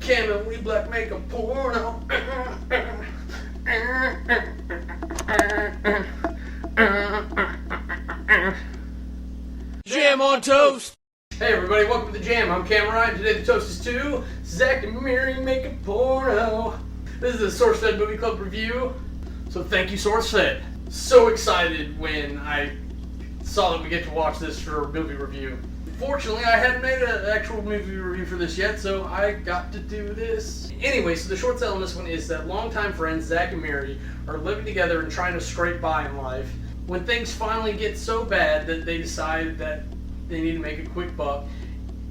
Cam and we black make a porno. Jam on toast! Hey everybody, welcome to the Jam. I'm Cam Ryan. Today the toast is to Zack and Miri make a porno. This is a Sourcefed movie club review. So thank you, Sourcefed. So excited when I saw that we get to watch this for a movie review. Fortunately, I hadn't made an actual movie review for this yet, so I got to do this. Anyway, so the short sell on this one is that longtime friends Zack and Miri are living together and trying to scrape by in life when things finally get so bad that they decide that they need to make a quick buck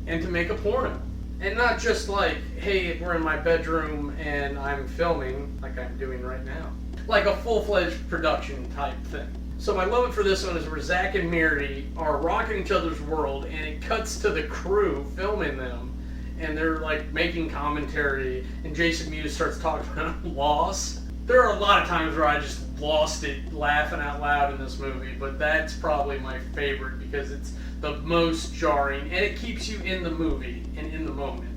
and to make a porno. And not just like, hey, we're in my bedroom and I'm filming, like I'm doing right now. Like a full-fledged production type thing. So my love for this one is where Zack and Miri are rocking each other's world, and it cuts to the crew filming them, and they're like making commentary, and Jason Mewes starts talking about loss. There are a lot of times where I just lost it laughing out loud in this movie, but that's probably my favorite because it's the most jarring, and it keeps you in the movie and in the moment.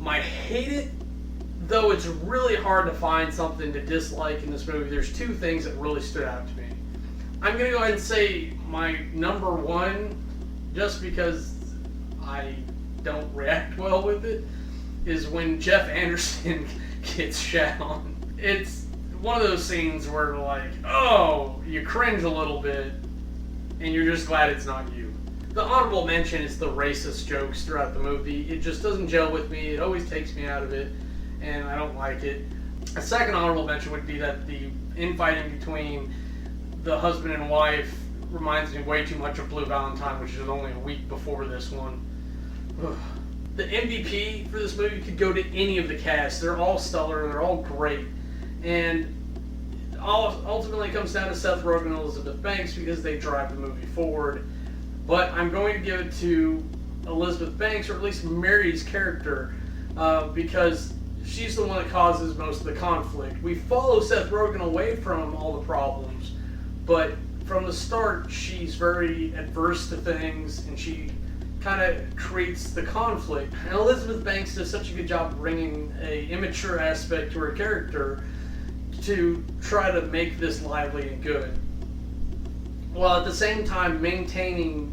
Might hate it, though it's really hard to find something to dislike in this movie. There's two things that really stood out to me. I'm going to go ahead and say my number one, just because I don't react well with it, is when Jeff Anderson gets shat on. It's one of those scenes where like, oh, you cringe a little bit, and you're just glad it's not you. The honorable mention is the racist jokes throughout the movie. It just doesn't gel with me. It always takes me out of it, and I don't like it. A second honorable mention would be that the infighting between the husband and wife reminds me way too much of Blue Valentine, which is only a week before this one. Ugh. The MVP for this movie could go to any of the cast. They're all stellar. They're all great. And ultimately it comes down to Seth Rogen and Elizabeth Banks because they drive the movie forward. But I'm going to give it to Elizabeth Banks, or at least Mary's character, because she's the one that causes most of the conflict. We follow Seth Rogen away from all the problems, but from the start, she's very adverse to things, and she kind of creates the conflict. And Elizabeth Banks does such a good job bringing an immature aspect to her character to try to make this lively and good, while at the same time maintaining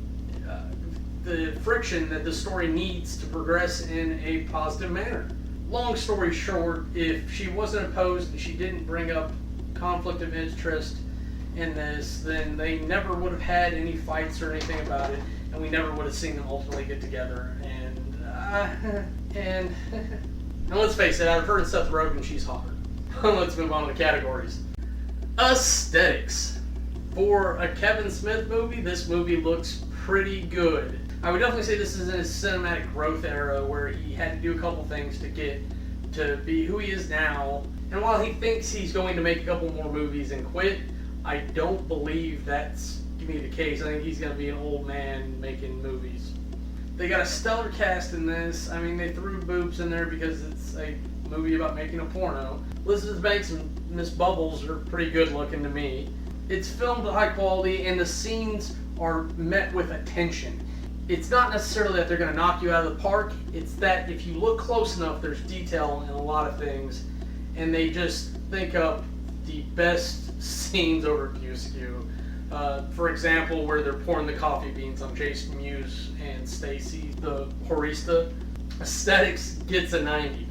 the friction that the story needs to progress in a positive manner. Long story short, if she wasn't opposed and she didn't bring up conflict of interest in this, then they never would have had any fights or anything about it, and we never would have seen them ultimately get together. And let's face it, out of her and Seth Rogen, she's hotter. Let's move on to the categories. Aesthetics. For a Kevin Smith movie, this movie looks pretty good. I would definitely say this is in his cinematic growth era where he had to do a couple things to get to be who he is now. And while he thinks he's going to make a couple more movies and quit, I don't believe that's going to be the case. I think he's going to be an old man making movies. They got a stellar cast in this. I mean, they threw boobs in there because it's a movie about making a porno. Elizabeth Banks and Miss Bubbles are pretty good looking to me. It's filmed at high quality, and the scenes are met with attention. It's not necessarily that they're going to knock you out of the park. It's that if you look close enough, there's detail in a lot of things, and they just think up the best scenes over Busque. For example, where they're pouring the coffee beans on Jason Mewes and Stacy, the barista. Aesthetics gets a 90.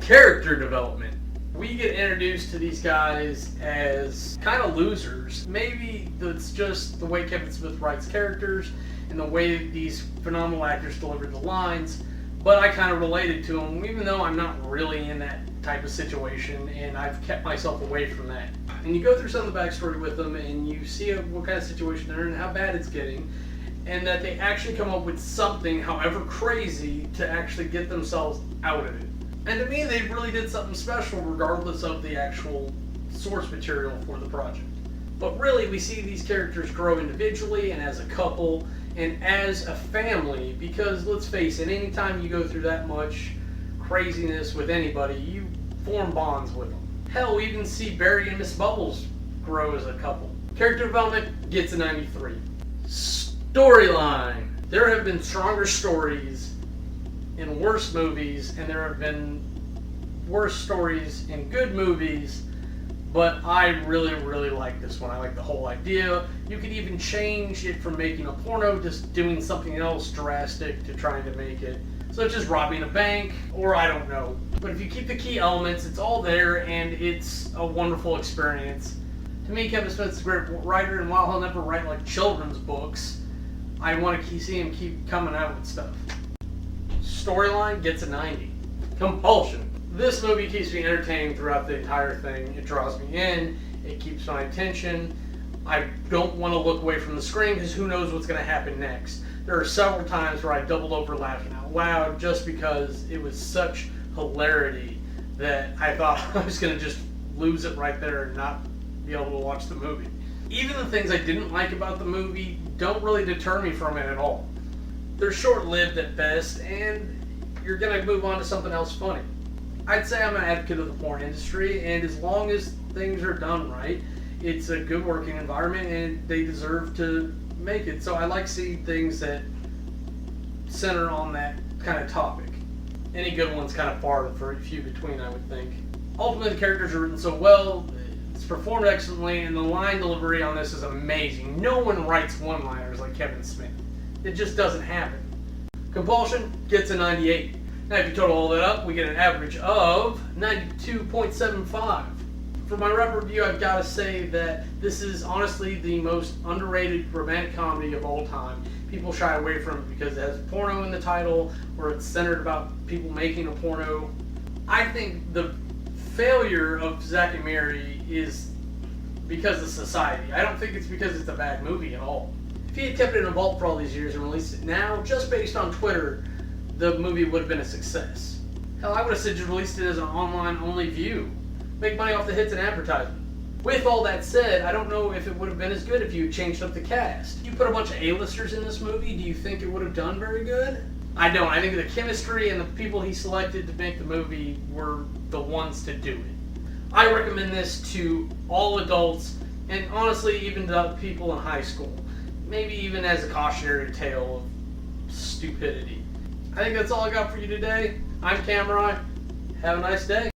Character development. We get introduced to these guys as kind of losers. Maybe it's just the way Kevin Smith writes characters and the way these phenomenal actors deliver the lines, but I kind of related to them, even though I'm not really in that type of situation, and I've kept myself away from that. And you go through some of the backstory with them, and you see what kind of situation they're in and how bad it's getting, and that they actually come up with something, however crazy, to actually get themselves out of it. And to me, they really did something special regardless of the actual source material for the project. But really, we see these characters grow individually and as a couple and as a family, because let's face it, anytime you go through that much craziness with anybody, you form bonds with them. Hell, we even see Barry and Miss Bubbles grow as a couple. Character development gets a 93. Storyline. There have been stronger stories in worse movies, and there have been worse stories in good movies, but I really, really like this one. I like the whole idea. You could even change it from making a porno, just doing something else drastic to trying to make it, such as robbing a bank, or I don't know. But if you keep the key elements, it's all there, and it's a wonderful experience. To me, Kevin Smith's a great writer, and while he'll never write like children's books, I want to see him keep coming out with stuff. Storyline gets a 90. Compulsion. This movie keeps me entertained throughout the entire thing. It draws me in. It keeps my attention. I don't want to look away from the screen because who knows what's going to happen next. There are several times where I doubled over laughing out loud just because it was such hilarity that I thought I was going to just lose it right there and not be able to watch the movie. Even the things I didn't like about the movie don't really deter me from it at all. They're short-lived at best, and you're going to move on to something else funny. I'd say I'm an advocate of the porn industry, and as long as things are done right, it's a good working environment, and they deserve to make it. So I like seeing things that center on that kind of topic. Any good one's kind of far and few between, I would think. Ultimately, the characters are written so well, it's performed excellently, and the line delivery on this is amazing. No one writes one-liners like Kevin Smith. It just doesn't happen. Compulsion gets a 98. Now, if you total all that up, we get an average of 92.75. For my rep review, I've got to say that this is honestly the most underrated romantic comedy of all time. People shy away from it because it has porno in the title, or it's centered about people making a porno. I think the failure of Zack and Miri is because of society. I don't think it's because it's a bad movie at all. If he had kept it in a vault for all these years and released it now, just based on Twitter, the movie would have been a success. Hell, I would have said just released it as an online-only view. Make money off the hits and advertisement. With all that said, I don't know if it would have been as good if you changed up the cast. You put a bunch of A-listers in this movie, do you think it would have done very good? I don't. I think the chemistry and the people he selected to make the movie were the ones to do it. I recommend this to all adults, and honestly, even to people in high school. Maybe even as a cautionary tale of stupidity. I think that's all I got for you today. I'm Cameron. Have a nice day.